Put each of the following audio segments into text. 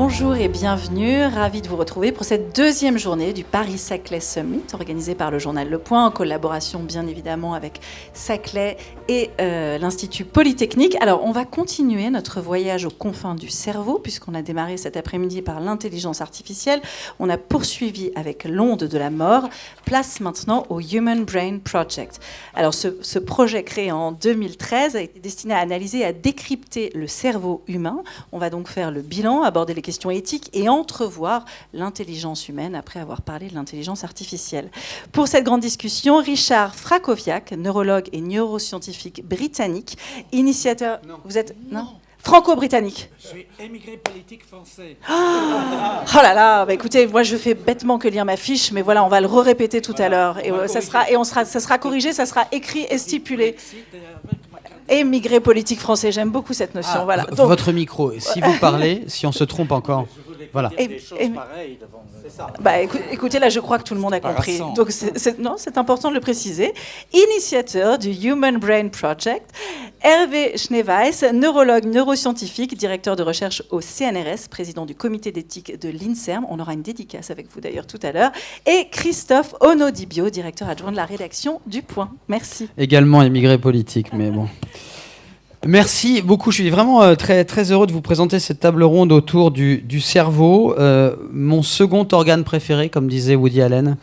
Bonjour et bienvenue, ravi de vous retrouver pour cette deuxième journée du Paris Saclay Summit organisée par le journal Le Point en collaboration bien évidemment avec Saclay et l'Institut Polytechnique. Alors on va continuer notre voyage aux confins du cerveau puisqu'on a démarré cet après-midi par l'intelligence artificielle. On a poursuivi avec l'onde de la mort. Place maintenant au Human Brain Project. Alors ce projet créé en 2013 a été destiné à analyser et à décrypter le cerveau humain. On va donc faire le bilan, aborder les questions éthiques et entrevoir l'intelligence humaine après avoir parlé de l'intelligence artificielle. Pour cette grande discussion, Richard Frakowiak, neurologue et neuroscientifique britannique, initiateur... Non. Vous êtes... Non, franco-britannique. Je suis émigré politique français. Oh là là, bah écoutez, moi je fais bêtement que lire ma fiche, mais voilà, on va le répéter tout à l'heure. Et ça sera corrigé, ça sera écrit et stipulé. Émigré politique français, j'aime beaucoup cette notion. Voilà. Donc, votre micro, si vous parlez, si on se trompe encore. Voilà. Bah, écoutez, là, je crois que tout le monde a compris. Donc, c'est important de le préciser. Initiateur du Human Brain Project, Hervé Schneeweiss, neurologue neuroscientifique, directeur de recherche au CNRS, président du comité d'éthique de l'INSERM. On aura une dédicace avec vous d'ailleurs tout à l'heure. Et Christophe Onodibio, directeur adjoint de la rédaction du Point. Merci. Également émigré politique, mais bon. Merci beaucoup. Je suis vraiment très, très heureux de vous présenter cette table ronde autour du cerveau, mon second organe préféré, comme disait Woody Allen,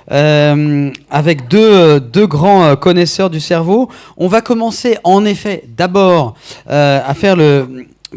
avec deux grands connaisseurs du cerveau. On va commencer en effet d'abord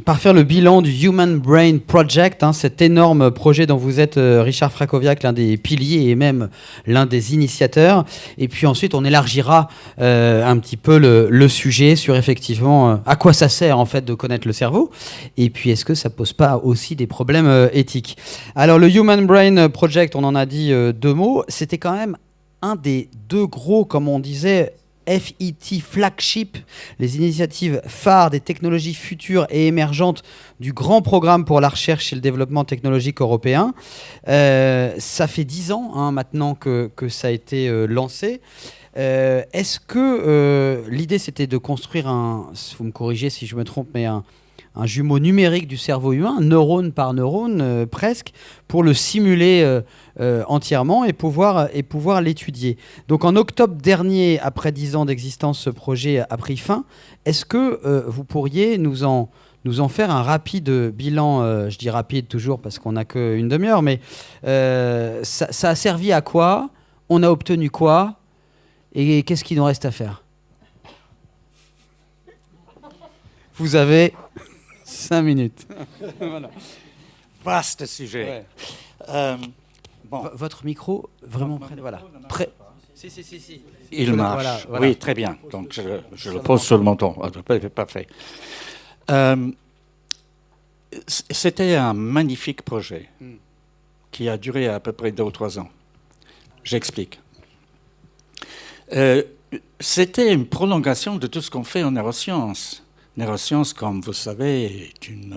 par faire le bilan du Human Brain Project, cet énorme projet dont vous êtes, Richard Frakowiak, l'un des piliers et même l'un des initiateurs. Et puis ensuite, on élargira un petit peu le sujet sur effectivement à quoi ça sert en fait de connaître le cerveau. Et puis, est-ce que ça pose pas aussi des problèmes éthiques ? Alors, le Human Brain Project, on en a dit deux mots. C'était quand même un des deux gros, comme on disait, FET flagship, les initiatives phares des technologies futures et émergentes du grand programme pour la recherche et le développement technologique européen. Ça fait 10 ans maintenant que ça a été lancé. Est-ce que l'idée c'était de construire vous me corrigez si je me trompe, mais un jumeau numérique du cerveau humain, neurone par neurone presque, pour le simuler entièrement et pouvoir l'étudier. Donc en octobre dernier, après 10 ans d'existence, ce projet a pris fin. Est-ce que vous pourriez nous en faire un rapide bilan, je dis rapide toujours parce qu'on n'a qu'une demi-heure, mais ça a servi à quoi ? On a obtenu quoi ? Et qu'est-ce qu'il nous reste à faire ? Vous avez 5 minutes. Voilà. Vaste sujet. Ouais. Bon. Votre micro, vraiment près. Voilà. Prêt. Si. Il marche. Voilà. Oui, très bien. Donc je le pose sur le menton. Parfait. C'était un magnifique projet qui a duré à peu près 2 ou 3 ans. J'explique. C'était une prolongation de tout ce qu'on fait en neurosciences. Neurosciences, comme vous savez, est une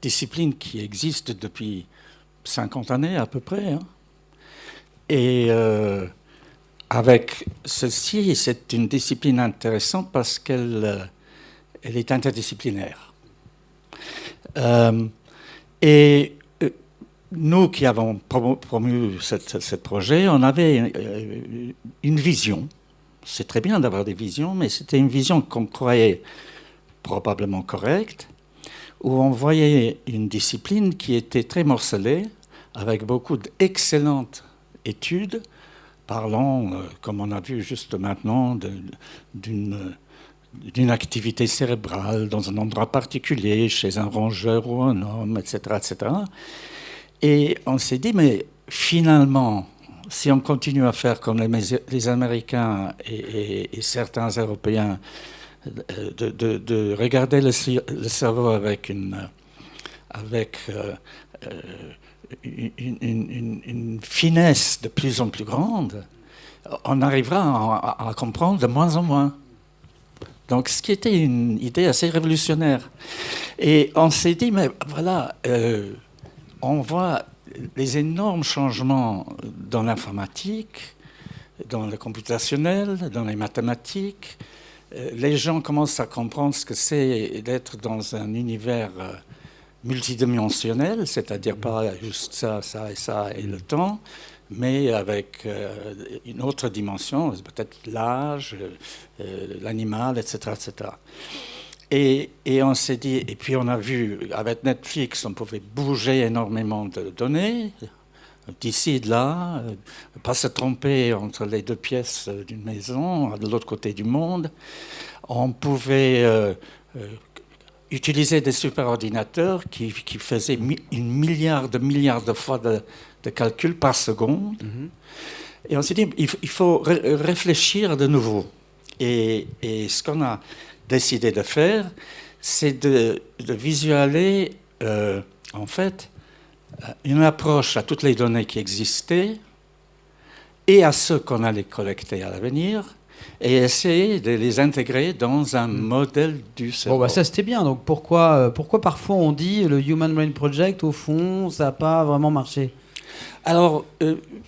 discipline qui existe depuis 50 années à peu près. Et avec ceci, c'est une discipline intéressante parce qu'elle est interdisciplinaire. Et nous qui avons promu ce projet, on avait une vision. C'est très bien d'avoir des visions, mais c'était une vision qu'on croyait probablement correcte, où on voyait une discipline qui était très morcelée, avec beaucoup d'excellentes études, parlant, comme on a vu juste maintenant, d'une activité cérébrale dans un endroit particulier, chez un rongeur ou un homme, etc., etc. Et on s'est dit, mais finalement, si on continue à faire comme les Américains et certains Européens, de regarder le cerveau avec une finesse de plus en plus grande, on arrivera à comprendre de moins en moins. Donc, ce qui était une idée assez révolutionnaire. Et on s'est dit, mais voilà, on voit les énormes changements dans l'informatique, dans le computationnel, dans les mathématiques. Les gens commencent à comprendre ce que c'est d'être dans un univers multidimensionnel, c'est-à-dire pas juste ça, ça et ça et le temps, mais avec une autre dimension, peut-être l'âge, l'animal, etc., etc. Et on s'est dit, et puis on a vu, avec Netflix, on pouvait bouger énormément de données, d'ici et de là, pas se tromper entre les deux pièces d'une maison, de l'autre côté du monde. On pouvait utiliser des superordinateurs qui faisaient une milliard de fois de calculs par seconde. Et on s'est dit, il faut réfléchir de nouveau. Et ce qu'on a décidé de faire, c'est de visualiser, en fait, une approche à toutes les données qui existaient et à ceux qu'on allait collecter à l'avenir, et essayer de les intégrer dans un modèle du cerveau. Bon, bah ça c'était bien. Donc pourquoi parfois on dit le Human Brain Project, au fond, ça n'a pas vraiment marché? Alors,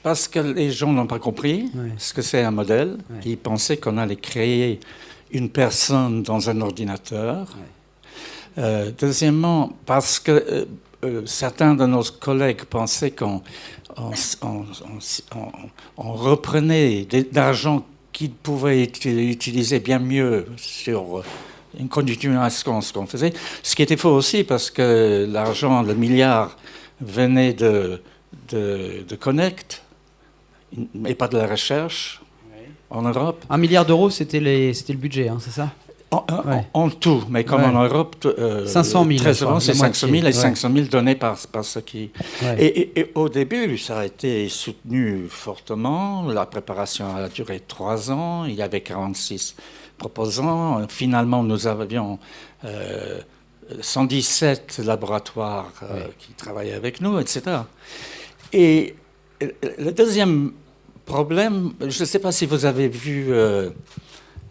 parce que les gens n'ont pas compris ce que c'est un modèle. Ils pensaient qu'on allait créer une personne dans un ordinateur. Deuxièmement, parce que certains de nos collègues pensaient qu'on reprenait d'argent qu'ils pouvaient utiliser bien mieux sur une continuation de ce qu'on faisait. Ce qui était faux aussi, parce que l'argent, le milliard, venait de Connect, et pas de la recherche en Europe. 1 milliard d'euros, c'était le budget, hein, c'est ça? En tout, mais comme en Europe, 500 000, très souvent, c'est 500 000 et 500 000 donnés par ceux qui... Et au début, ça a été soutenu fortement. La préparation a duré 3 ans. Il y avait 46 proposants. Finalement, nous avions 117 laboratoires qui travaillaient avec nous, etc. Et le deuxième problème, je ne sais pas si vous avez vu...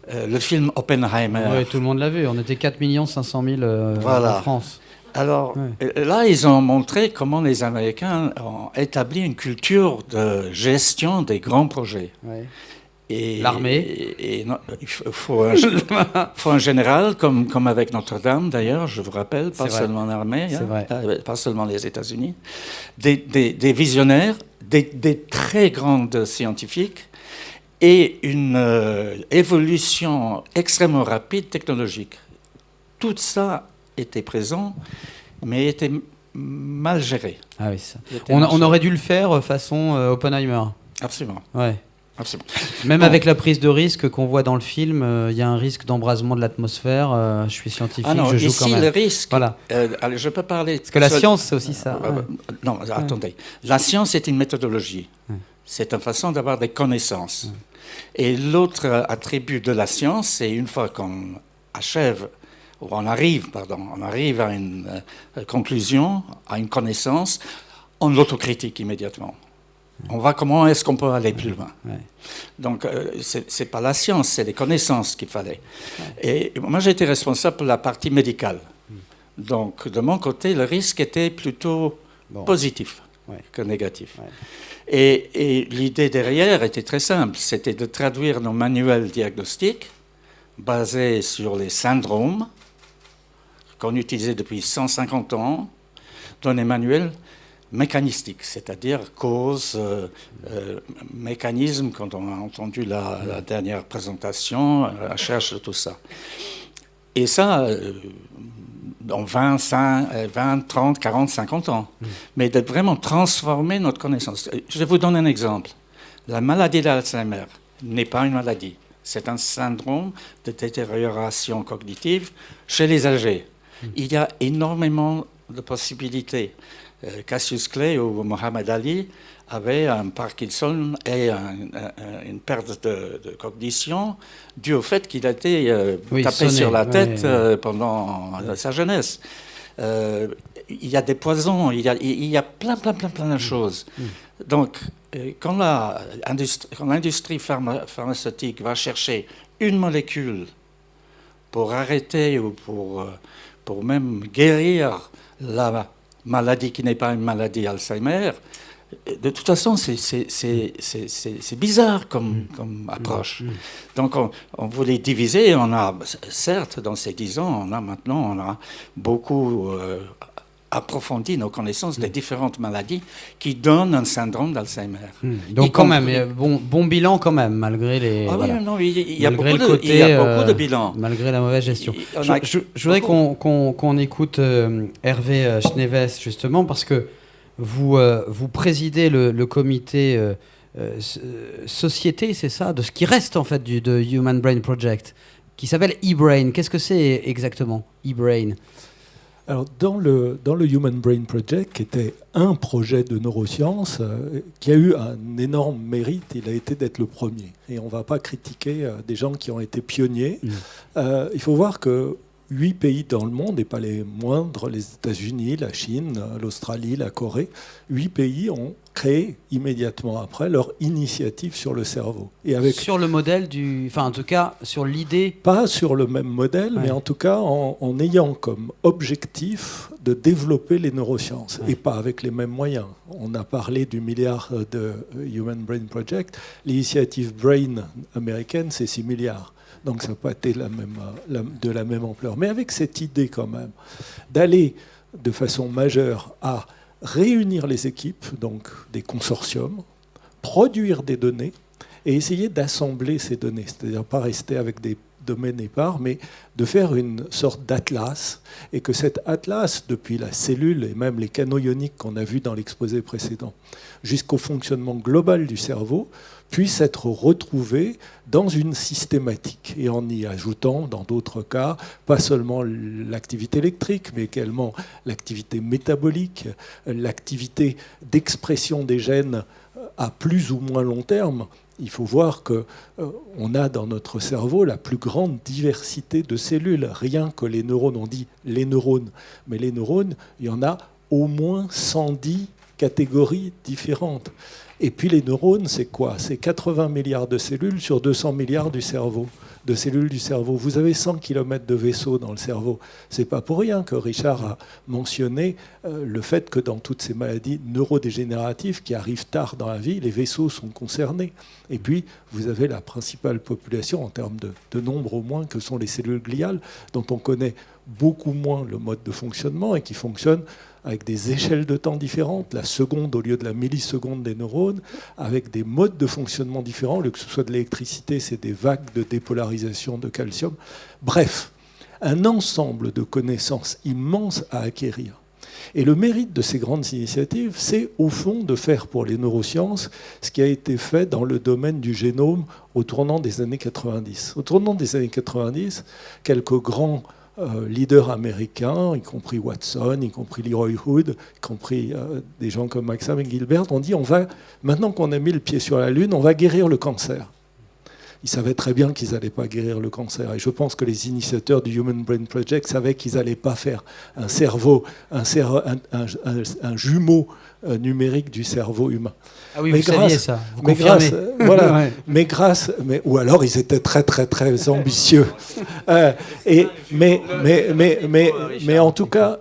le film Oppenheimer. Oui, tout le monde l'a vu. On était 4 500 000 en France. Alors là, ils ont montré comment les Américains ont établi une culture de gestion des grands projets. Et l'armée. Il faut un général, comme avec Notre-Dame d'ailleurs, je vous rappelle, pas seulement l'armée, pas seulement les États-Unis. Des visionnaires, des très grands scientifiques, et une évolution extrêmement rapide technologique. Tout ça était présent, mais était mal géré. Ah oui, ça. On aurait dû le faire façon Oppenheimer. Absolument. Absolument. Même avec la prise de risque qu'on voit dans le film, il y a un risque d'embrasement de l'atmosphère. Je suis scientifique, je joue quand même. Le risque, voilà. Je peux parler... Parce que la science, c'est aussi ça. Non, attendez. La science, c'est une méthodologie. C'est une façon d'avoir des connaissances. Et l'autre attribut de la science, c'est une fois qu'on achève, ou on arrive à une conclusion, à une connaissance, on l'autocritique immédiatement. On voit comment est-ce qu'on peut aller plus loin. Donc, c'est pas la science, c'est les connaissances qu'il fallait. Et moi, j'ai été responsable pour la partie médicale. Donc, de mon côté, le risque était plutôt positif que négatif. Et l'idée derrière était très simple, c'était de traduire nos manuels diagnostiques basés sur les syndromes qu'on utilisait depuis 150 ans dans les manuels mécanistiques, c'est-à-dire cause, mécanisme, quand on a entendu la dernière présentation, la recherche de tout ça. Et ça... dans 20, 30, 40, 50 ans. Mais de vraiment transformer notre connaissance. Je vous donne un exemple. La maladie d'Alzheimer n'est pas une maladie. C'est un syndrome de détérioration cognitive chez les âgés. Il y a énormément de possibilités. Cassius Clay ou Mohamed Ali avaient un Parkinson et une perte de cognition due au fait qu'il a été tapé sur la tête pendant sa jeunesse. Il y a des poisons, il y a plein de choses. Donc, quand l'industrie pharmaceutique va chercher une molécule pour arrêter ou pour même guérir la maladie qui n'est pas une maladie Alzheimer, de toute façon, c'est bizarre comme approche. Donc, on voulait diviser. On a, certes, dans ces 10 ans, on a beaucoup approfondi nos connaissances des différentes maladies qui donnent un syndrome d'Alzheimer. Donc quand même, bon bilan quand même, malgré les... Ah oui, non, il y a beaucoup de bilans. Malgré la mauvaise gestion. Je voudrais qu'on écoute Hervé Schneewes, justement, parce que vous présidez le comité société, c'est ça, de ce qui reste en fait de Human Brain Project, qui s'appelle eBrain. Qu'est-ce que c'est exactement, eBrain ? Alors, dans le Human Brain Project, qui était un projet de neurosciences, qui a eu un énorme mérite, il a été d'être le premier. Et on ne va pas critiquer des gens qui ont été pionniers. Il faut voir que 8 pays dans le monde, et pas les moindres, les États-Unis, la Chine, l'Australie, la Corée, 8 pays ont créé immédiatement après leur initiative sur le cerveau. Et sur le modèle enfin en tout cas sur l'idée... Pas sur le même modèle, mais en tout cas en ayant comme objectif de développer les neurosciences, et pas avec les mêmes moyens. On a parlé du milliard de Human Brain Project. L'initiative Brain américaine, c'est 6 milliards. Donc ça n'a pas été de la même ampleur. Mais avec cette idée quand même d'aller de façon majeure à réunir les équipes, donc des consortiums, produire des données et essayer d'assembler ces données. C'est-à-dire pas rester avec des domaines épars, mais de faire une sorte d'atlas, et que cet atlas, depuis la cellule et même les canaux ioniques qu'on a vus dans l'exposé précédent, jusqu'au fonctionnement global du cerveau, puisse être retrouvé dans une systématique, et en y ajoutant, dans d'autres cas, pas seulement l'activité électrique, mais également l'activité métabolique, l'activité d'expression des gènes à plus ou moins long terme. Il faut voir qu'on a dans notre cerveau la plus grande diversité de cellules. Rien que les neurones, on dit les neurones, mais les neurones, il y en a au moins 110 catégories différentes. Et puis les neurones, c'est quoi ? C'est 80 milliards de cellules sur 200 milliards de cellules du cerveau. Vous avez 100 km de vaisseaux dans le cerveau. C'est pas pour rien que Richard a mentionné le fait que dans toutes ces maladies neurodégénératives qui arrivent tard dans la vie, les vaisseaux sont concernés. Et puis, vous avez la principale population en termes de nombre au moins, que sont les cellules gliales, dont on connaît beaucoup moins le mode de fonctionnement et qui fonctionnent avec des échelles de temps différentes, la seconde au lieu de la milliseconde des neurones, avec des modes de fonctionnement différents. Au lieu que ce soit de l'électricité, c'est des vagues de dépolarisation de calcium. Bref, un ensemble de connaissances immenses à acquérir. Et le mérite de ces grandes initiatives, c'est au fond de faire pour les neurosciences ce qui a été fait dans le domaine du génome au tournant des années 90. Au tournant des années 90, quelques grands leaders américains, y compris Watson, y compris Leroy Hood, y compris des gens comme Maxam et Gilbert, ont dit maintenant qu'on a mis le pied sur la Lune, on va guérir le cancer. Ils savaient très bien qu'ils n'allaient pas guérir le cancer. Et je pense que les initiateurs du Human Brain Project savaient qu'ils n'allaient pas faire un jumeau numérique du cerveau humain. Ah oui, vous saviez ça, vous confirmez. Ou alors ils étaient très très très ambitieux. Mais en tout cas,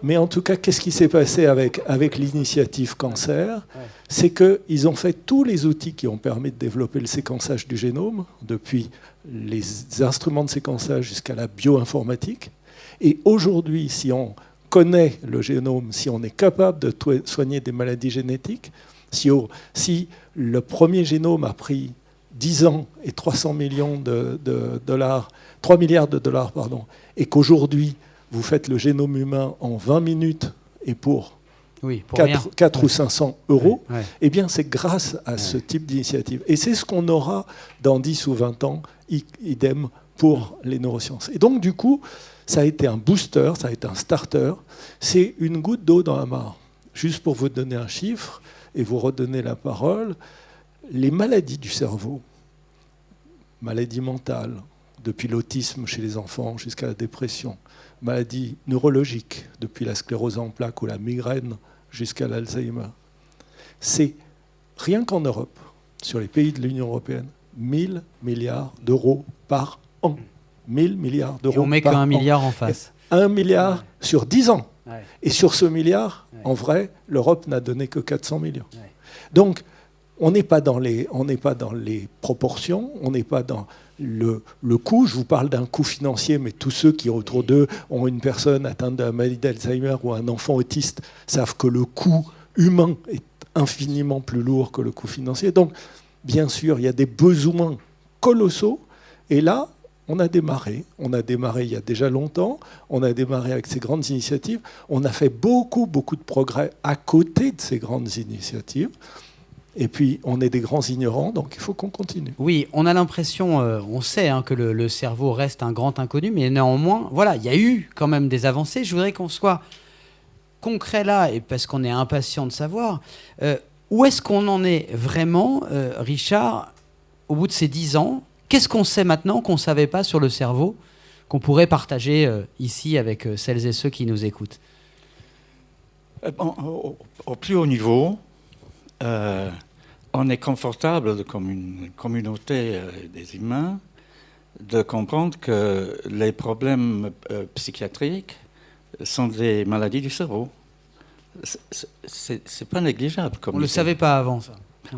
qu'est-ce qui s'est passé avec l'initiative cancer ? C'est qu'ils ont fait tous les outils qui ont permis de développer le séquençage du génome, depuis les instruments de séquençage jusqu'à la bioinformatique. Et aujourd'hui, si on connaît le génome, si on est capable de soigner des maladies génétiques, si le premier génome a pris 10 ans et 300 millions de dollars, 3 milliards de dollars, et qu'aujourd'hui, vous faites le génome humain en 20 minutes et pour 4 ou 500 euros, eh bien c'est grâce à ce type d'initiative. Et c'est ce qu'on aura dans 10 ou 20 ans, idem pour les neurosciences. Et donc du coup, ça a été un booster, ça a été un starter, c'est une goutte d'eau dans la mare. Juste pour vous donner un chiffre et vous redonner la parole, les maladies du cerveau, maladies mentales, depuis l'autisme chez les enfants jusqu'à la dépression, maladies neurologiques, depuis la sclérose en plaques ou la migraine jusqu'à l'Alzheimer. C'est, rien qu'en Europe, sur les pays de l'Union européenne, 1000 milliards d'euros par an. 1000 milliards d'euros par an. Et on met qu'un milliard en face. 1 milliard sur 10 ans. Et sur ce milliard, en vrai, l'Europe n'a donné que 400 millions. Donc, on n'est pas dans les proportions, on n'est pas dans le coût. Je vous parle d'un coût financier, mais tous ceux qui autour d'eux ont une personne atteinte de la maladie d'Alzheimer ou un enfant autiste savent que le coût humain est infiniment plus lourd que le coût financier. Donc, bien sûr, il y a des besoins colossaux. Et là, on a démarré il y a déjà longtemps, on a démarré avec ces grandes initiatives, on a fait beaucoup de progrès à côté de ces grandes initiatives, et puis on est des grands ignorants, donc il faut qu'on continue. Oui, on a l'impression, on sait que le cerveau reste un grand inconnu, mais néanmoins, voilà, il y a eu quand même des avancées. Je voudrais qu'on soit concret là, et parce qu'on est impatient de savoir, où est-ce qu'on en est vraiment, Richard, au bout de ces 10 ans? Qu'est-ce qu'on sait maintenant qu'on ne savait pas sur le cerveau, qu'on pourrait partager ici avec celles et ceux qui nous écoutent? Au plus haut niveau, on est confortable, comme une communauté des humains, de comprendre que les problèmes psychiatriques sont des maladies du cerveau. C'est pas négligeable. On ne le savait pas avant, ça.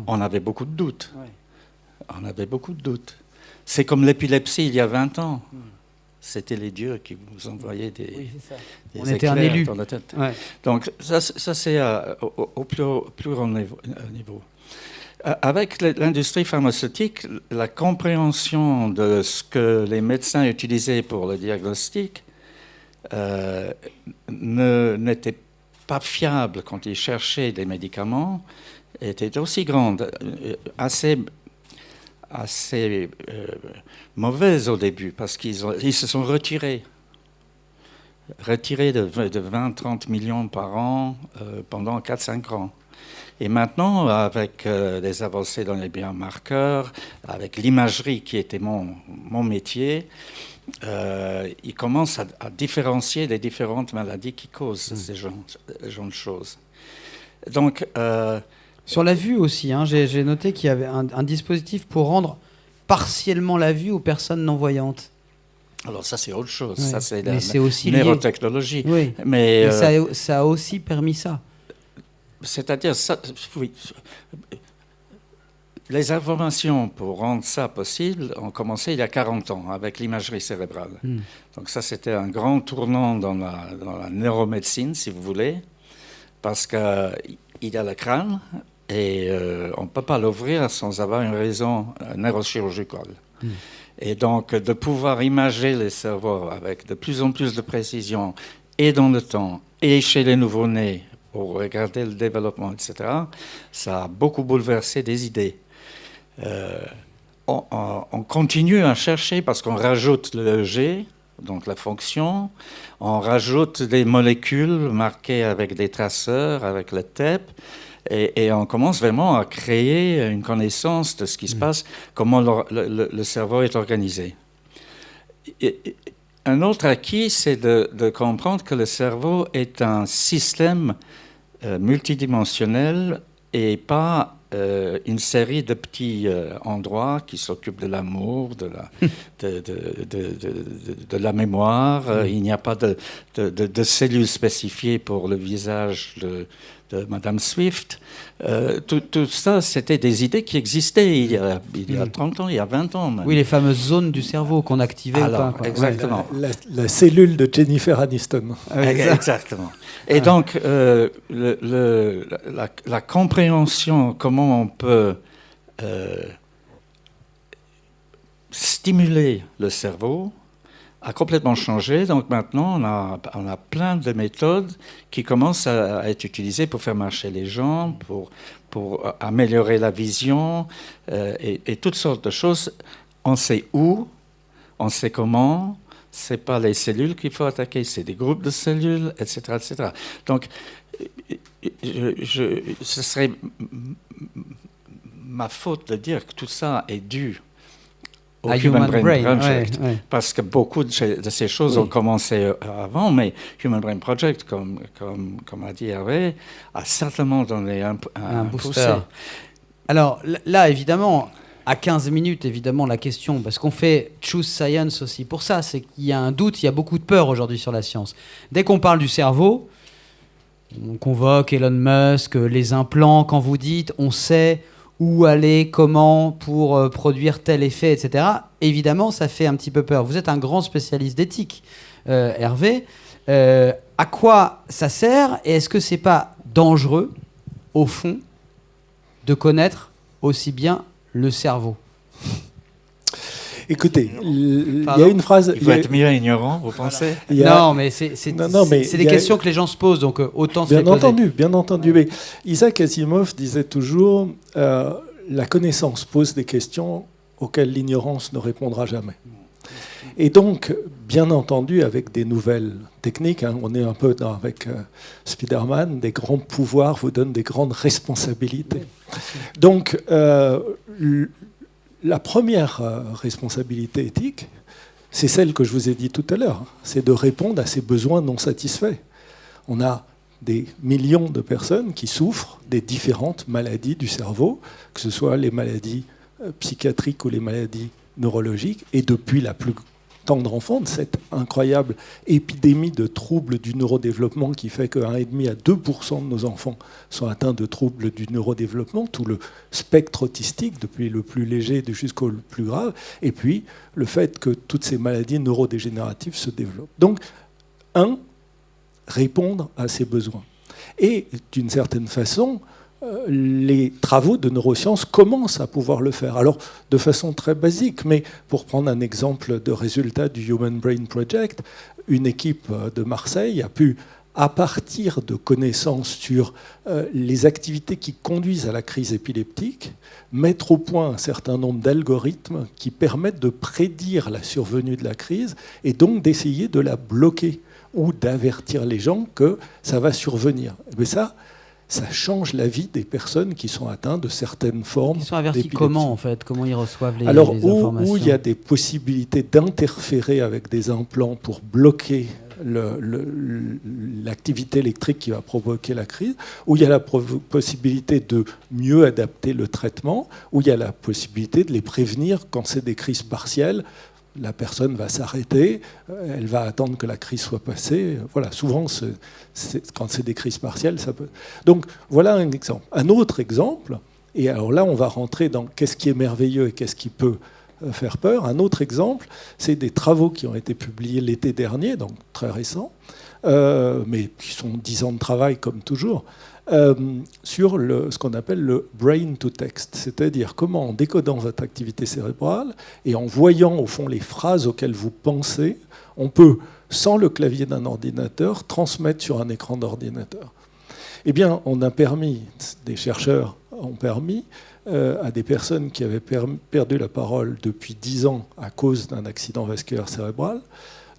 On avait beaucoup de doutes. Ouais. On avait beaucoup de doutes. C'est comme l'épilepsie il y a 20 ans. C'était les dieux qui vous envoyaient des on était un élu dans la tête. Ouais. Donc ça c'est au plus haut niveau. Avec l'industrie pharmaceutique, la compréhension de ce que les médecins utilisaient pour le diagnostic n'était pas fiable quand ils cherchaient des médicaments, était aussi grande, assez mauvaise au début, parce qu'ils se sont retirés de 20-30 millions par an pendant 4-5 ans. Et maintenant, avec les avancées dans les biomarqueurs, avec l'imagerie qui était mon métier, ils commencent à différencier les différentes maladies qui causent ces genres de choses. Donc... Sur la vue aussi, j'ai noté qu'il y avait un dispositif pour rendre partiellement la vue aux personnes non-voyantes. Alors ça, c'est autre chose. Ouais. Ça, c'est la neurotechnologie. Oui. Mais ça a aussi permis ça. C'est-à-dire, oui, les informations pour rendre ça possible ont commencé il y a 40 ans avec l'imagerie cérébrale. Donc ça, c'était un grand tournant dans la neuromédecine, si vous voulez, parce qu'il y a le crâne, et on ne peut pas l'ouvrir sans avoir une raison neurochirurgicale. Et donc, de pouvoir imager les cerveaux avec de plus en plus de précision, et dans le temps, et chez les nouveau-nés, pour regarder le développement, etc., ça a beaucoup bouleversé des idées. On continue à chercher parce qu'on rajoute le G, donc la fonction, on rajoute des molécules marquées avec des traceurs, avec le TEP, et on commence vraiment à créer une connaissance de ce qui se passe, comment le cerveau est organisé. Un autre acquis, c'est de comprendre que le cerveau est un système multidimensionnel et pas une série de petits endroits qui s'occupent de l'amour, de la mémoire. Il n'y a pas de cellules spécifiées pour le visage de Madame Swift. Tout ça, c'était des idées qui existaient il y a 30 ans, il y a 20 ans même. Oui, les fameuses zones du cerveau qu'on activait. Alors, ou pas, exactement. La cellule de Jennifer Aniston. Exactement. Et donc, la compréhension, comment on peut stimuler le cerveau, a complètement changé. Donc maintenant, on a plein de méthodes qui commencent à être utilisées pour faire marcher les jambes, pour améliorer la vision et toutes sortes de choses. On sait où, on sait comment. C'est pas les cellules qu'il faut attaquer, c'est des groupes de cellules, etc., etc. Donc, ce serait ma faute de dire que tout ça est dû au Human Brain Project, parce que beaucoup de ces choses ont commencé avant, mais Human Brain Project, comme a dit Hervé, a certainement donné un booster. Alors là, évidemment, à 15 minutes, évidemment, la question, parce qu'on fait Choose Science aussi pour ça, c'est qu'il y a un doute, il y a beaucoup de peur aujourd'hui sur la science. Dès qu'on parle du cerveau, on convoque Elon Musk, les implants, quand vous dites, on sait où aller, comment pour produire tel effet, etc. Évidemment, ça fait un petit peu peur. Vous êtes un grand spécialiste d'éthique, Hervé. À quoi ça sert et est-ce que c'est pas dangereux, au fond, de connaître aussi bien le cerveau? Écoutez, il y a une phrase... Il faut être mieux ignorant, vous pensez? Non, mais c'est des questions que les gens se posent, donc autant se les poser. Bien entendu. Mais Isaac Asimov disait toujours la connaissance pose des questions auxquelles l'ignorance ne répondra jamais. Et donc, bien entendu, avec des nouvelles techniques, on est un peu avec Spider-Man, des grands pouvoirs vous donnent des grandes responsabilités. Donc, la première responsabilité éthique, c'est celle que je vous ai dit tout à l'heure, c'est de répondre à ces besoins non satisfaits. On a des millions de personnes qui souffrent des différentes maladies du cerveau, que ce soit les maladies psychiatriques ou les maladies neurologiques, et depuis la plus tendre enfance, cette incroyable épidémie de troubles du neurodéveloppement qui fait que 1,5 à 2% de nos enfants sont atteints de troubles du neurodéveloppement, tout le spectre autistique, depuis le plus léger jusqu'au plus grave, et puis le fait que toutes ces maladies neurodégénératives se développent. Donc, répondre à ces besoins. Et d'une certaine façon, les travaux de neurosciences commencent à pouvoir le faire. Alors, de façon très basique, mais pour prendre un exemple de résultat du Human Brain Project, une équipe de Marseille a pu, à partir de connaissances sur les activités qui conduisent à la crise épileptique, mettre au point un certain nombre d'algorithmes qui permettent de prédire la survenue de la crise et donc d'essayer de la bloquer ou d'avertir les gens que ça va survenir. Mais ça change la vie des personnes qui sont atteintes de certaines formes d'épilepsie. Ils sont avertis comment, en fait? Comment ils reçoivent les Alors, informations? où il y a des possibilités d'interférer avec des implants pour bloquer l'activité électrique qui va provoquer la crise, où il y a la possibilité de mieux adapter le traitement, où il y a la possibilité de les prévenir quand c'est des crises partielles. La personne va s'arrêter, elle va attendre que la crise soit passée. Voilà, souvent, quand c'est des crises partielles, ça peut... Donc, voilà un exemple. Un autre exemple, et alors là, on va rentrer dans qu'est-ce qui est merveilleux et qu'est-ce qui peut faire peur. Un autre exemple, c'est des travaux qui ont été publiés l'été dernier, donc très récents, mais qui sont 10 ans de travail, comme toujours, sur ce qu'on appelle le brain to text, c'est-à-dire comment, en décodant votre activité cérébrale et en voyant au fond les phrases auxquelles vous pensez, on peut, sans le clavier d'un ordinateur, transmettre sur un écran d'ordinateur. Eh bien, des chercheurs ont permis à des personnes qui avaient perdu la parole depuis 10 ans à cause d'un accident vasculaire cérébral,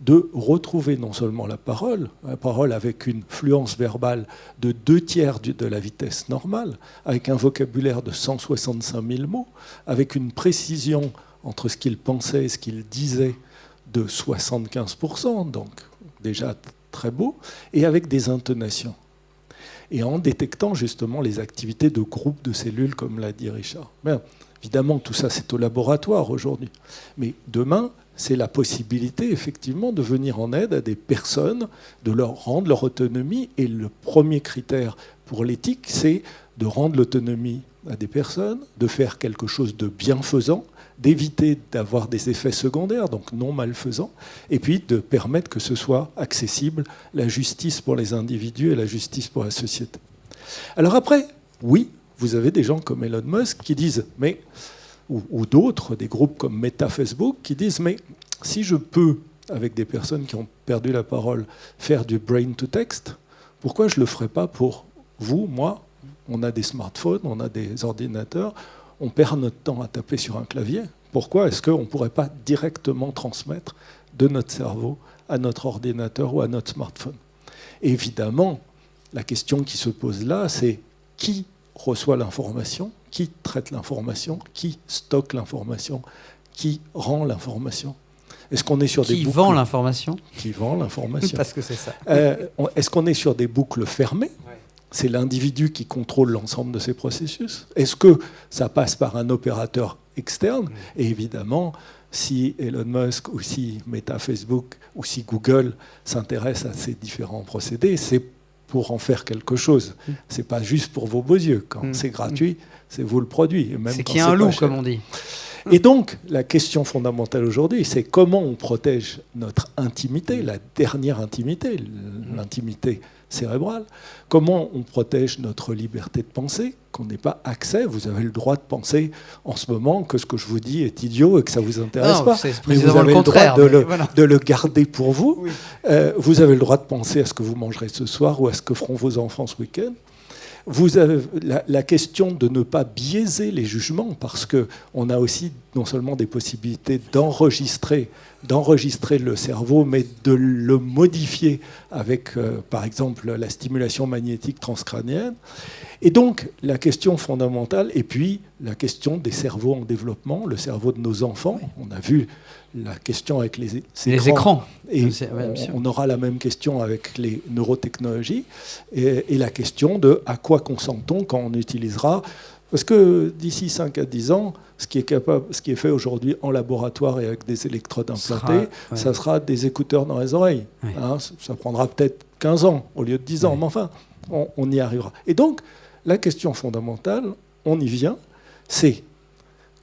de retrouver non seulement la parole avec une fluence verbale de 2/3 de la vitesse normale, avec un vocabulaire de 165 000 mots, avec une précision entre ce qu'il pensait et ce qu'il disait de 75%, donc déjà très beau, et avec des intonations. Et en détectant justement les activités de groupes de cellules, comme l'a dit Richard. Bien, évidemment, tout ça, c'est au laboratoire aujourd'hui. Mais demain, c'est la possibilité, effectivement, de venir en aide à des personnes, de leur rendre leur autonomie. Et le premier critère pour l'éthique, c'est de rendre l'autonomie à des personnes, de faire quelque chose de bienfaisant, d'éviter d'avoir des effets secondaires, donc non malfaisants, et puis de permettre que ce soit accessible, la justice pour les individus et la justice pour la société. Alors après, oui, vous avez des gens comme Elon Musk qui disent, mais... ou d'autres, des groupes comme Meta, Facebook, qui disent, mais si je peux, avec des personnes qui ont perdu la parole, faire du brain to text, pourquoi je ne le ferais pas pour vous, moi? On a des smartphones, on a des ordinateurs, on perd notre temps à taper sur un clavier. Pourquoi est-ce qu'on ne pourrait pas directement transmettre de notre cerveau à notre ordinateur ou à notre smartphone? Et évidemment, la question qui se pose là, c'est qui reçoit l'information, qui traite l'information, qui stocke l'information, qui rend l'information. Est-ce qu'on est sur des boucles... Qui vend l'information? Qui vend l'information. Parce que c'est ça. Est-ce qu'on est sur des boucles fermées? C'est l'individu qui contrôle l'ensemble de ces processus. Est-ce que ça passe par un opérateur externe? Et évidemment, si Elon Musk ou si Meta, Facebook ou si Google s'intéressent à ces différents procédés, c'est pour en faire quelque chose. C'est pas juste pour vos beaux yeux. Quand c'est gratuit, c'est vous le produit. C'est qu'il y a un loup, comme on dit. Et donc, la question fondamentale aujourd'hui, c'est comment on protège notre intimité, la dernière intimité, l'intimité cérébrale. Comment on protège notre liberté de penser, qu'on n'ait pas accès. Vous avez le droit de penser en ce moment que ce que je vous dis est idiot et que ça ne vous intéresse pas. Mais vous avez le droit de le garder pour vous. Oui. Vous avez le droit de penser à ce que vous mangerez ce soir ou à ce que feront vos enfants ce week-end. Vous avez la question de ne pas biaiser les jugements, parce qu'on a aussi non seulement des possibilités d'enregistrer le cerveau, mais de le modifier avec, par exemple, la stimulation magnétique transcrânienne. Et donc, la question fondamentale, et puis la question des cerveaux en développement, le cerveau de nos enfants. On a vu la question avec les écrans. Et on aura la même question avec les neurotechnologies. Et la question de à quoi consent-on quand on utilisera. Parce que d'ici 5 à 10 ans, ce qui est fait aujourd'hui en laboratoire et avec des électrodes implantées, ça sera des écouteurs dans les oreilles. Oui. Hein, ça prendra peut-être 15 ans au lieu de 10 ans, mais enfin, on y arrivera. Et donc, la question fondamentale, on y vient, c'est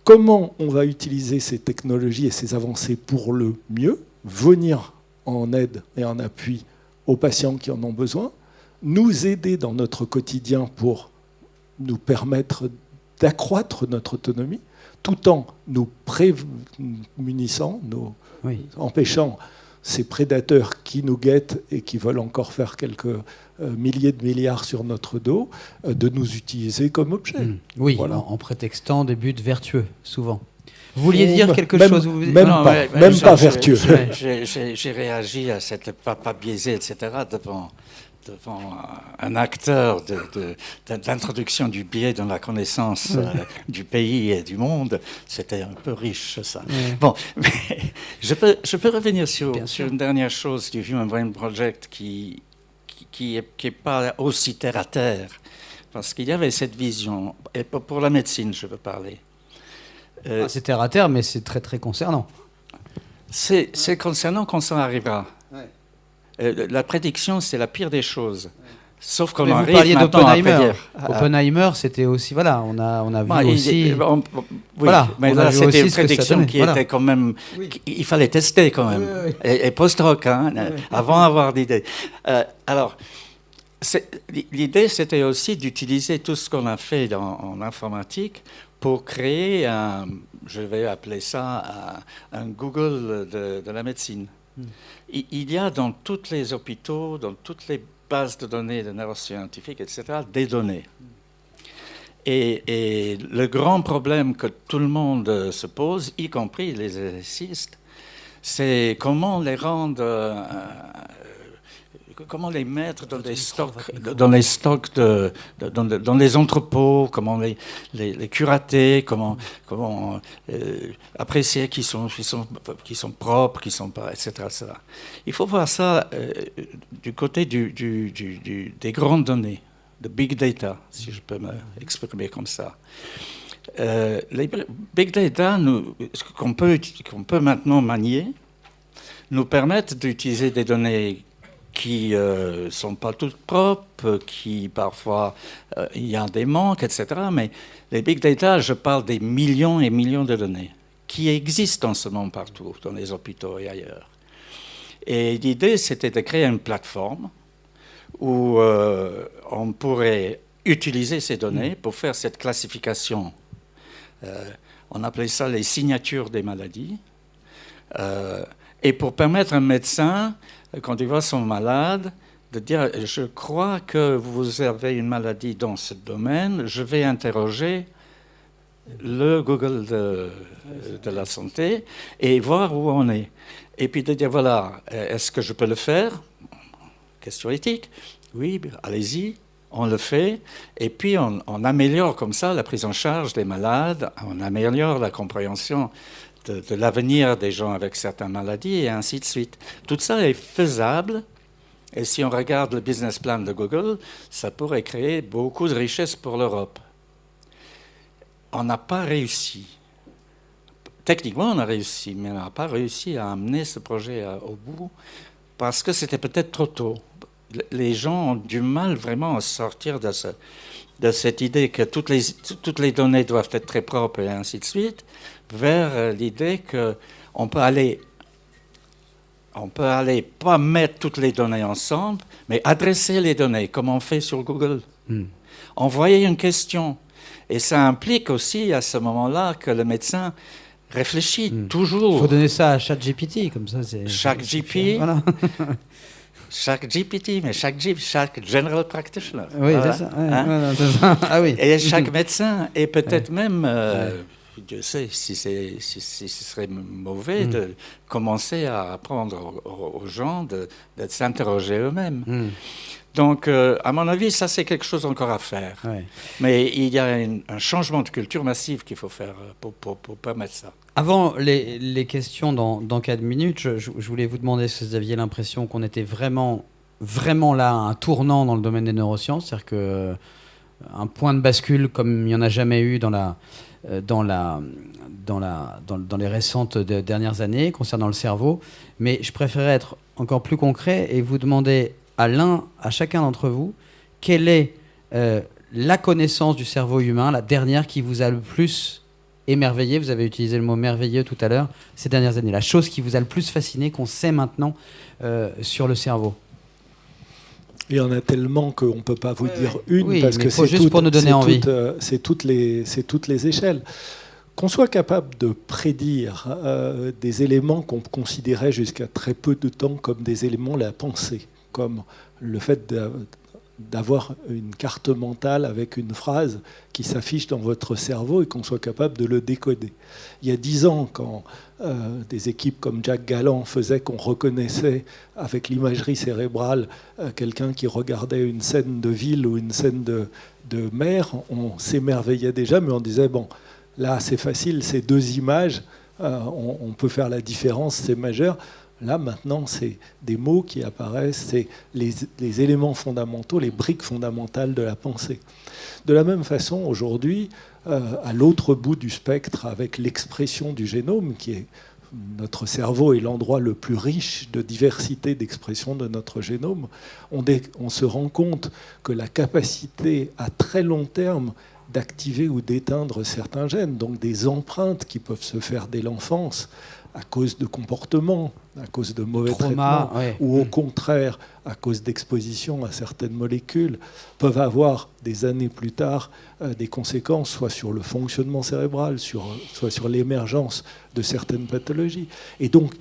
comment on va utiliser ces technologies et ces avancées pour le mieux, venir en aide et en appui aux patients qui en ont besoin, nous aider dans notre quotidien pour nous permettre d'accroître notre autonomie, tout en nous prémunissant, empêchant ces prédateurs qui nous guettent et qui veulent encore faire quelques milliers de milliards sur notre dos, de nous utiliser comme objet. Oui, voilà. En prétextant des buts vertueux, souvent. Vous vouliez dire quelque chose Même pas vertueux. J'ai réagi à cette pas biaisé, etc., devant un acteur d'introduction du biais dans la connaissance du pays et du monde. C'était un peu riche, ça. Bon, mais je peux revenir sur une dernière chose du Human Brain Project qui est pas aussi terre à terre, parce qu'il y avait cette vision, et pour la médecine, je veux parler. C'est terre à terre, mais c'est très très concernant. C'est concernant quand ça arrivera. La prédiction, c'est la pire des choses. Sauf qu'on arrive maintenant à prédire. Oppenheimer, c'était aussi... Voilà, on a vu aussi... Mais là, c'était une prédiction qui était quand même... Il fallait tester quand même. Et post-hoc, avant d'avoir d'idées. Alors, l'idée, c'était aussi d'utiliser tout ce qu'on a fait en informatique pour créer je vais appeler ça un Google de la médecine. Il y a dans tous les hôpitaux, dans toutes les bases de données de neuroscientifiques, etc., des données. Et le grand problème que tout le monde se pose, y compris les éthicistes, c'est comment les rendre... comment les mettre dans les stocks, dans les entrepôts, comment les curater, comment apprécier qui sont propres, qui sont pas, etc., etc. Il faut voir ça du côté des grandes données, de big data, si je peux m'exprimer comme ça. Les big data qu'on peut maintenant manier nous permettent d'utiliser des données qui ne sont pas toutes propres, qui parfois il y a des manques, etc. Mais les big data, je parle des millions et millions de données qui existent en ce moment partout, dans les hôpitaux et ailleurs. Et l'idée, c'était de créer une plateforme où on pourrait utiliser ces données pour faire cette classification. On appelait ça les signatures des maladies. Et pour permettre à un médecin, quand il voit son malade, de dire « Je crois que vous avez une maladie dans ce domaine, je vais interroger le Google de la santé et voir où on est. » Et puis de dire « Voilà, est-ce que je peux le faire ?» Question éthique. Oui, allez-y, on le fait. Et puis on améliore comme ça la prise en charge des malades, on améliore la compréhension de l'avenir des gens avec certaines maladies et ainsi de suite. Tout ça est faisable et si on regarde le business plan de Google, ça pourrait créer beaucoup de richesses pour l'Europe. On n'a pas réussi. Techniquement, on a réussi, mais on n'a pas réussi à amener ce projet au bout parce que c'était peut-être trop tôt. les gens ont du mal vraiment à sortir de cette idée que toutes les données doivent être très propres et ainsi de suite, vers l'idée qu'on peut aller pas mettre toutes les données ensemble, mais adresser les données, comme on fait sur Google. Envoyer une question. Et ça implique aussi, à ce moment-là, que le médecin réfléchit toujours. Il faut donner ça à ChatGPT, comme ça. Chaque GP, voilà. chaque GPT, mais chaque general practitioner. Oui, voilà. c'est ça. Ouais, voilà, c'est ça. Ah oui. Et chaque médecin, et peut-être même, Dieu sait si ce serait mauvais de commencer à apprendre aux gens de s'interroger eux-mêmes. Donc, à mon avis, ça, c'est quelque chose encore à faire. Ouais. Mais il y a un changement de culture massif qu'il faut faire pour permettre ça. Avant les questions dans 4 minutes, je voulais vous demander si vous aviez l'impression qu'on était vraiment là à un tournant dans le domaine des neurosciences, c'est-à-dire qu'un point de bascule comme il n'y en a jamais eu dans les récentes dernières années concernant le cerveau. Mais je préférais être encore plus concret et vous demander à chacun d'entre vous, quelle est la connaissance du cerveau humain, la dernière qui vous a le plus émerveillé, vous avez utilisé le mot merveilleux tout à l'heure, ces dernières années, la chose qui vous a le plus fasciné, qu'on sait maintenant sur le cerveau. Il y en a tellement qu'on ne peut pas vous dire une, oui, parce que c'est juste pour nous donner envie. C'est toutes les échelles. Qu'on soit capable de prédire des éléments qu'on considérait jusqu'à très peu de temps comme des éléments de la pensée, comme le fait d'avoir une carte mentale avec une phrase qui s'affiche dans votre cerveau et qu'on soit capable de le décoder. Il y a 10 ans, quand des équipes comme Jack Gallant faisaient qu'on reconnaissait avec l'imagerie cérébrale quelqu'un qui regardait une scène de ville ou une scène de mer, on s'émerveillait déjà, mais on disait, bon, là c'est facile, c'est 2 images, on peut faire la différence, c'est majeur. Là, maintenant, c'est des mots qui apparaissent, c'est les éléments fondamentaux, les briques fondamentales de la pensée. De la même façon, aujourd'hui, à l'autre bout du spectre, avec l'expression du génome, qui est notre cerveau est l'endroit le plus riche de diversité d'expression de notre génome, on se rend compte que la capacité à très long terme d'activer ou d'éteindre certains gènes, donc des empreintes qui peuvent se faire dès l'enfance, à cause de comportements, à cause de mauvais traitements, ou au contraire, à cause d'exposition à certaines molécules, peuvent avoir des années plus tard des conséquences, soit sur le fonctionnement cérébral, soit sur l'émergence de certaines pathologies. Et donc,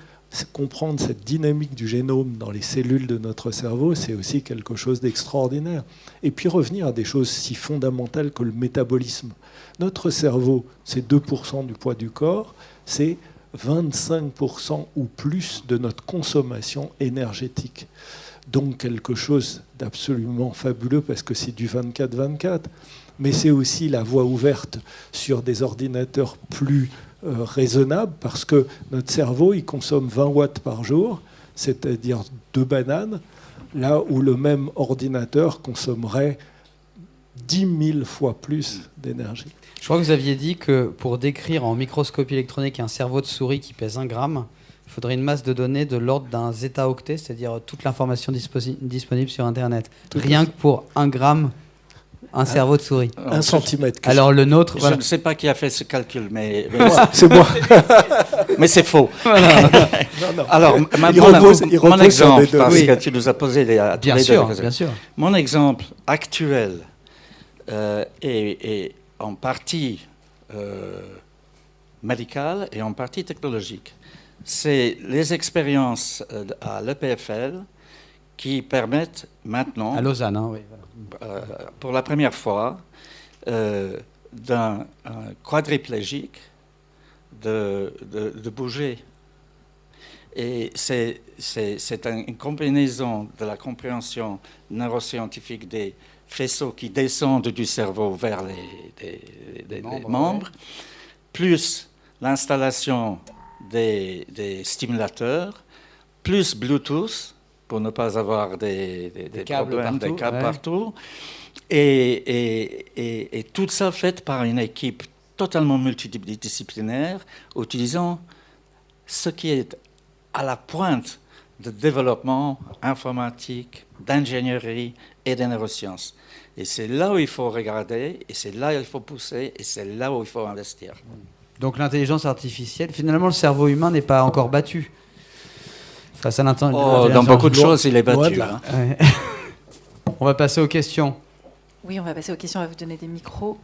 comprendre cette dynamique du génome dans les cellules de notre cerveau, c'est aussi quelque chose d'extraordinaire. Et puis revenir à des choses si fondamentales que le métabolisme. Notre cerveau, c'est 2% du poids du corps, c'est 25% ou plus de notre consommation énergétique. Donc quelque chose d'absolument fabuleux parce que c'est du 24-24. Mais c'est aussi la voie ouverte sur des ordinateurs plus raisonnables parce que notre cerveau, il consomme 20 watts par jour, c'est-à-dire 2 bananes, là où le même ordinateur consommerait 10 000 fois plus d'énergie. Je crois que vous aviez dit que pour décrire en microscopie électronique un cerveau de souris qui pèse 1 gramme, il faudrait une masse de données de l'ordre d'un zeta-octet, c'est-à-dire toute l'information disponible sur Internet. Rien que pour 1 gramme, un cerveau de souris. 1 centimètre. Alors le nôtre... Je ne sais pas qui a fait ce calcul, mais c'est moi. Mais c'est faux. Voilà. Non. Alors, mon exemple, parce que tu nous as posé bien sûr. Mon exemple actuel est en partie médicale et en partie technologique. C'est les expériences à l'EPFL qui permettent maintenant, à Lausanne, oui, pour la première fois, d'un quadriplégique de bouger. Et c'est une combinaison de la compréhension neuroscientifique des faisceaux qui descendent du cerveau vers les membres, plus l'installation des stimulateurs, plus Bluetooth, pour ne pas avoir des problèmes, des câbles partout. Et tout ça fait par une équipe totalement multidisciplinaire, utilisant ce qui est à la pointe de développement informatique, d'ingénierie et de neurosciences. Et c'est là où il faut regarder, et c'est là où il faut pousser, et c'est là où il faut investir. Donc l'intelligence artificielle, finalement le cerveau humain n'est pas encore battu face à l'intelligence. Dans beaucoup de choses, il est battu. Voilà. Ouais. On va passer aux questions. Oui, on va passer aux questions, on va vous donner des micros.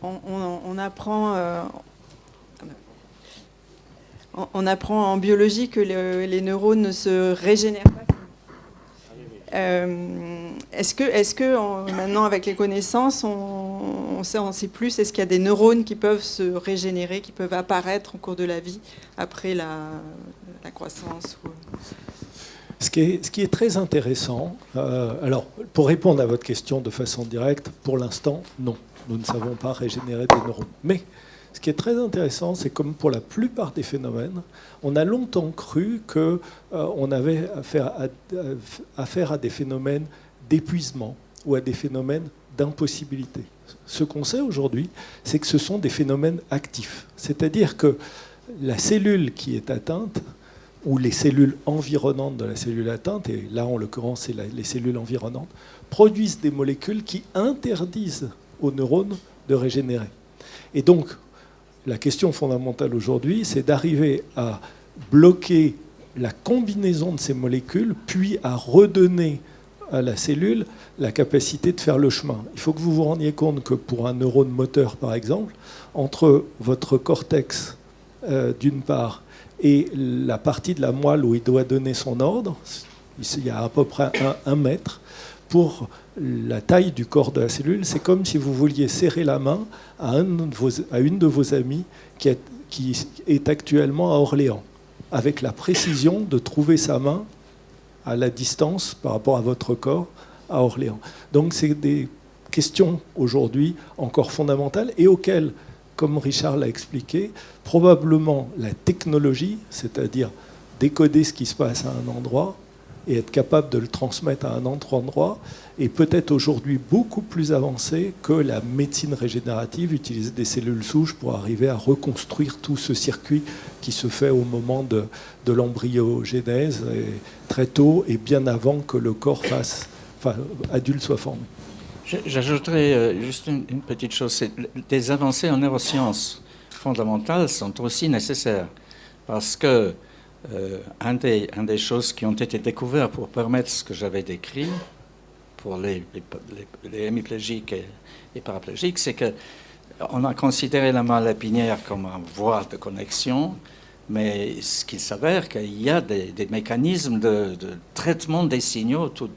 On apprend, on apprend en biologie que les neurones ne se régénèrent pas. Est-ce que maintenant, avec les connaissances, on sait plus? Est-ce qu'il y a des neurones qui peuvent se régénérer, qui peuvent apparaître au cours de la vie après la croissance Ce qui est très intéressant, alors pour répondre à votre question de façon directe, pour l'instant, non, nous ne savons pas régénérer des neurones. Mais ce qui est très intéressant, c'est comme pour la plupart des phénomènes, on a longtemps cru qu'on avait affaire à des phénomènes d'épuisement ou à des phénomènes d'impossibilité. Ce qu'on sait aujourd'hui, c'est que ce sont des phénomènes actifs. C'est-à-dire que la cellule qui est atteinte, ou les cellules environnantes de la cellule atteinte, et là en l'occurrence c'est les cellules environnantes, produisent des molécules qui interdisent aux neurones de régénérer. Et donc, la question fondamentale aujourd'hui, c'est d'arriver à bloquer la combinaison de ces molécules, puis à redonner à la cellule la capacité de faire le chemin. Il faut que vous vous rendiez compte que pour un neurone moteur, par exemple, entre votre cortex, d'une part, et la partie de la moelle où il doit donner son ordre, il y a à peu près 1 mètre, pour la taille du corps de la cellule, c'est comme si vous vouliez serrer la main à une de vos amies qui est actuellement à Orléans, avec la précision de trouver sa main à la distance par rapport à votre corps à Orléans. Donc c'est des questions aujourd'hui encore fondamentales et auxquelles, comme Richard l'a expliqué, probablement la technologie, c'est-à-dire décoder ce qui se passe à un endroit et être capable de le transmettre à un autre endroit, est peut-être aujourd'hui beaucoup plus avancée que la médecine régénérative, utiliser des cellules souches pour arriver à reconstruire tout ce circuit qui se fait au moment de l'embryogénèse, et très tôt et bien avant que le corps adulte soit formé. J'ajouterais juste une petite chose. Des avancées en neurosciences fondamentales sont aussi nécessaires parce que une des choses qui ont été découvertes pour permettre ce que j'avais décrit pour les hémiplégiques et paraplégiques, c'est qu'on a considéré la moelle épinière comme une voie de connexion, mais ce qu'il s'avère qu'il y a des mécanismes de traitement des signaux tout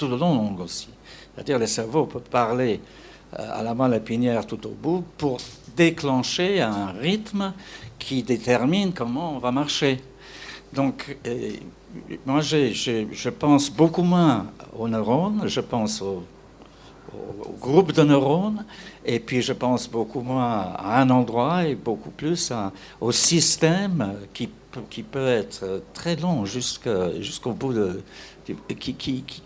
au long aussi. C'est-à-dire le cerveau peut parler à la moelle épinière tout au bout pour déclencher un rythme qui détermine comment on va marcher. Donc, moi, je pense beaucoup moins aux neurones, je pense au groupe de neurones, et puis je pense beaucoup moins à un endroit et beaucoup plus au système qui peut être très long jusqu'au bout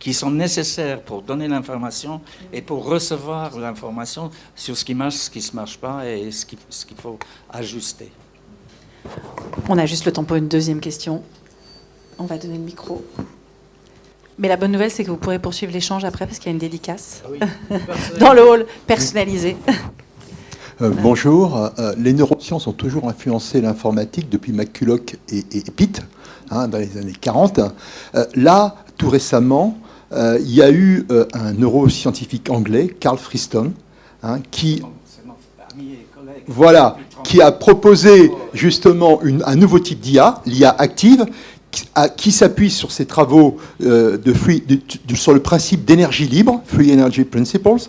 qui sont nécessaires pour donner l'information et pour recevoir l'information sur ce qui marche, ce qui ne marche pas et ce qu'il faut ajuster. On a juste le temps pour une deuxième question. On va donner le micro. Mais la bonne nouvelle, c'est que vous pourrez poursuivre l'échange après parce qu'il y a une dédicace dans le hall personnalisé. Bonjour. Les neurosciences ont toujours influencé l'informatique depuis McCulloch et Pitt, dans les années 40. Là, tout récemment, il y a eu un neuroscientifique anglais, Carl Friston, qui a proposé justement un nouveau type d'IA, l'IA active, qui s'appuie sur ses travaux sur le principe d'énergie libre, Free Energy Principles,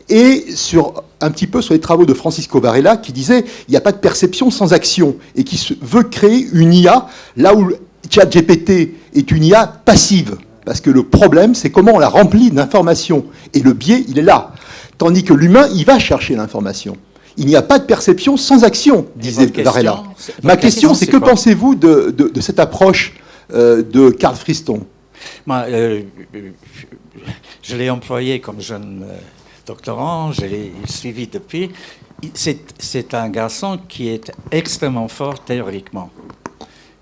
et un petit peu sur les travaux de Francisco Varela, qui disait il n'y a pas de perception sans action, et qui veut créer une IA, là où ChatGPT est une IA passive, parce que le problème, c'est comment on la remplit d'informations, et le biais, il est là. Tandis que l'humain, il va chercher l'information. Il n'y a pas de perception sans action, disait Varela. Ma question, c'est que pensez-vous de cette approche de Carl Friston? Moi, je l'ai employé comme jeune doctorant, je l'ai suivi depuis. C'est un garçon qui est extrêmement fort théoriquement.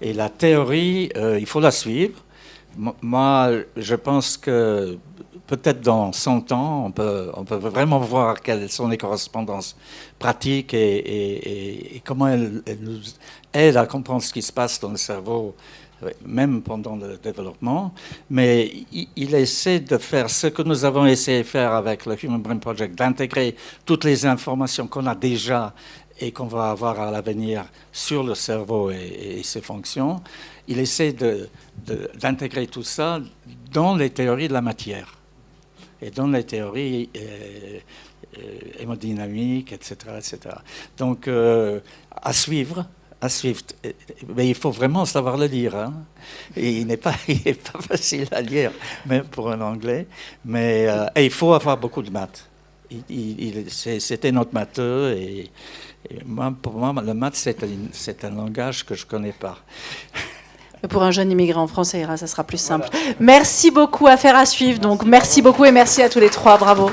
Et la théorie, il faut la suivre. Moi, je pense que peut-être dans 100 ans, on peut vraiment voir quelles sont les correspondances pratiques et comment elles nous aident à comprendre ce qui se passe dans le cerveau, même pendant le développement. Mais il essaie de faire ce que nous avons essayé de faire avec le Human Brain Project, d'intégrer toutes les informations qu'on a déjà et qu'on va avoir à l'avenir sur le cerveau et ses fonctions. Il essaie d'intégrer tout ça dans les théories de la matière et dans les théories hémodynamiques, etc., etc. Donc, à suivre. Mais il faut vraiment savoir le lire. Hein. Et il n'est pas facile à lire, même pour un anglais. Mais et il faut avoir beaucoup de maths. C'était notre matheux et pour moi, le maths, c'est un langage que je ne connais pas. Pour un jeune immigré en France, ça sera plus simple. Voilà. Merci beaucoup, affaire à suivre. Donc, merci beaucoup et merci à tous les trois. Bravo.